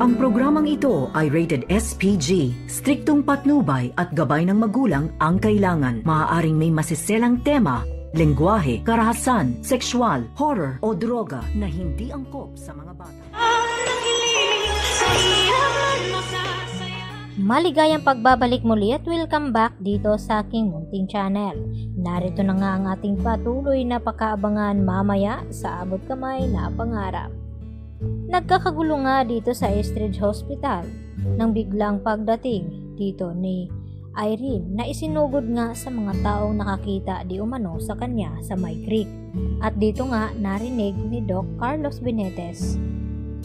Ang programang ito ay rated SPG. Striktong patnubay at gabay ng magulang ang kailangan. Maaaring may masiselang tema, lengguwahe, karahasan, sexual, horror o droga na hindi angkop sa mga bata. Maligayang pagbabalik muli at welcome back dito sa aking munting channel. Narito na nga ang ating patuloy na pakaabangan mamaya sa abot kamay na pangarap. Nagkakagulo nga dito sa Estridge Hospital nang biglang pagdating dito ni Irene na isinugod nga sa mga taong nakakita di umano sa kanya sa May Creek. At dito nga narinig ni Doc Carlos Benitez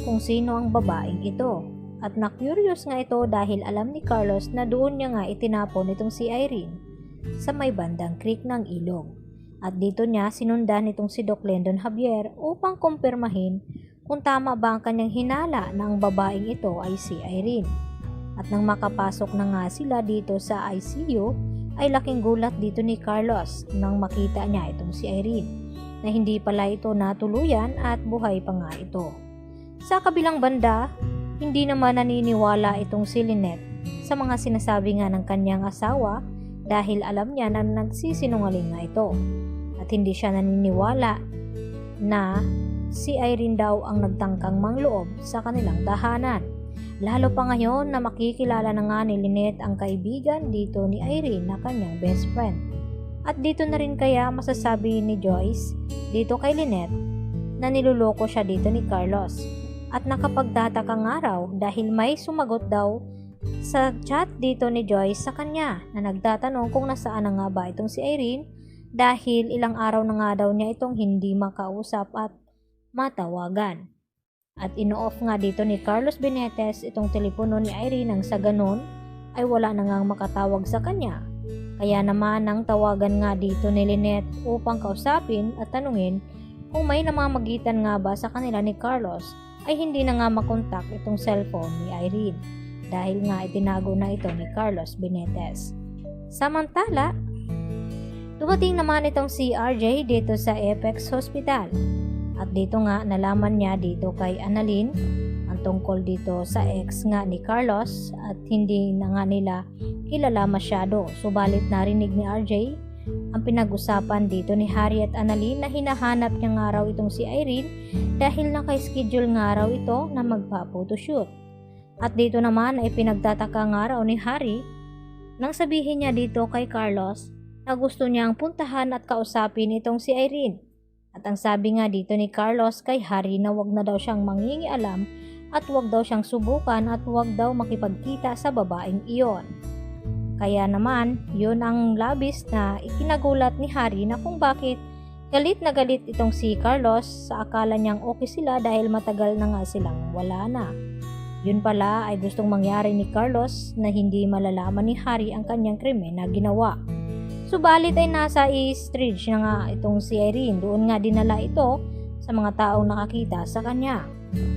kung sino ang babaeng ito. At na-curious nga ito dahil alam ni Carlos na doon niya nga itinapon itong si Irene sa may bandang creek ng ilog. At dito niya sinundan itong si Doc Lendon Javier upang kumpirmahin kung tama ba ang kanyang hinala na ang babaeng ito ay si Irene. At nang makapasok na nga sila dito sa ICU ay laking gulat dito ni Carlos nang makita niya itong si Irene na hindi pala ito natuluyan at buhay pa nga ito. Sa kabilang banda, hindi naman naniniwala itong si Lynette sa mga sinasabi nga ng kanyang asawa dahil alam niya na nagsisinungaling nga ito. At hindi siya naniniwala na si Irene daw ang nagtangkang mangloob sa kanilang tahanan. Lalo pa ngayon na makikilala na nga ni Lynette ang kaibigan dito ni Irene na kanyang best friend. At dito na rin kaya masasabi ni Joyce dito kay Lynette na niluloko siya dito ni Carlos. At nakapagtataka nga raw dahil may sumagot daw sa chat dito ni Joyce sa kanya na nagtatanong kung nasaan na nga ba itong si Irene dahil ilang araw na nga daw niya itong hindi makausap at matawagan. At ino-off nga dito ni Carlos Benitez itong telepono ni Irene nang sa ganon ay wala na ngang makatawag sa kanya. Kaya naman nang tawagan nga dito ni Lynette upang kausapin at tanungin kung may namamagitan nga ba sa kanila ni Carlos ay hindi na nga makontak itong cellphone ni Irene dahil nga itinago na ito ni Carlos Benitez. Samantala, dumating naman itong si RJ dito sa Apex Hospital at dito nga nalaman niya dito kay Annalyn ang tungkol dito sa ex nga ni Carlos at hindi na nga nila kilala masyado. Subalit narinig ni RJ ang pinag-usapan dito ni Harry at Annalyn na hinahanap niya nga raw itong si Irene dahil naka-schedule nga raw ito na magpa-photoshoot. At dito naman ay pinagtataka nga raw ni Harry nang sabihin niya dito kay Carlos na gusto niyang puntahan at kausapin itong si Irene. At ang sabi nga dito ni Carlos kay Harry na wag na daw siyang mangingialam at wag daw siyang subukan at wag daw makipagkita sa babaeng iyon. Kaya naman, yun ang labis na ikinagulat ni Harry na kung bakit galit na galit itong si Carlos sa akala niyang okay sila dahil matagal na nga silang wala na. Yun pala ay gustong mangyari ni Carlos na hindi malalaman ni Harry ang kanyang krimen na ginawa. Subalit ay nasa Estridge na nga itong si Irene, doon nga dinala ito sa mga taong nakakita sa kanya.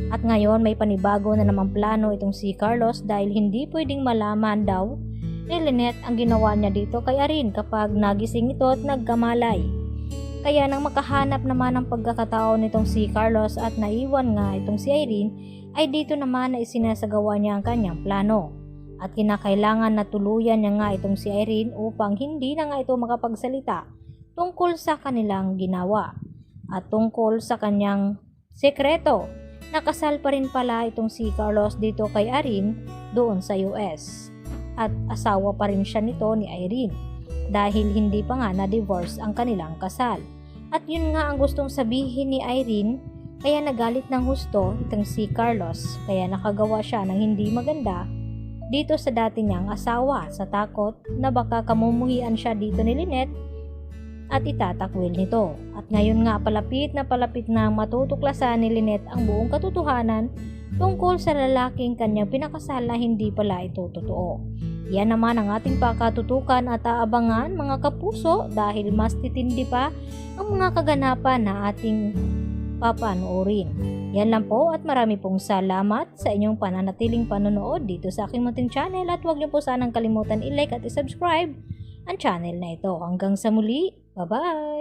At ngayon may panibago na namang plano itong si Carlos dahil hindi pwedeng malaman daw ni Lynette ang ginawa niya dito kay Irene kapag nagising ito at nagkamalay. Kaya nang makahanap naman ng pagkakataon nitong si Carlos at naiwan nga itong si Irene, ay dito naman na isinasagawa niya ang kanyang plano. At kinakailangan na tuluyan niya nga itong si Irene upang hindi na nga ito makapagsalita tungkol sa kanilang ginawa. At tungkol sa kanyang sekreto, nakasal pa rin pala itong si Carlos dito kay Irene doon sa US. At asawa pa rin siya nito ni Irene dahil hindi pa nga na-divorce ang kanilang kasal. At yun nga ang gustong sabihin ni Irene kaya nagalit ng husto itong si Carlos kaya nakagawa siya ng hindi maganda dito sa dati niyang asawa sa takot na baka kamumuhian siya dito ni Lynette at itatakwil nito. At ngayon nga palapit na matutuklasan ni Lynette ang buong katotohanan tungkol sa lalaking kanyang pinakasal na hindi pala ito totoo. Yan naman ang ating pakatutukan at aabangan mga kapuso dahil mas titindi pa ang mga kaganapan na ating papanoorin. Yan lang po at marami pong salamat sa inyong pananatiling panonood dito sa aking munting channel at huwag niyo po sanang kalimutan i-like at i-subscribe ang channel na ito. Hanggang sa muli, bye-bye!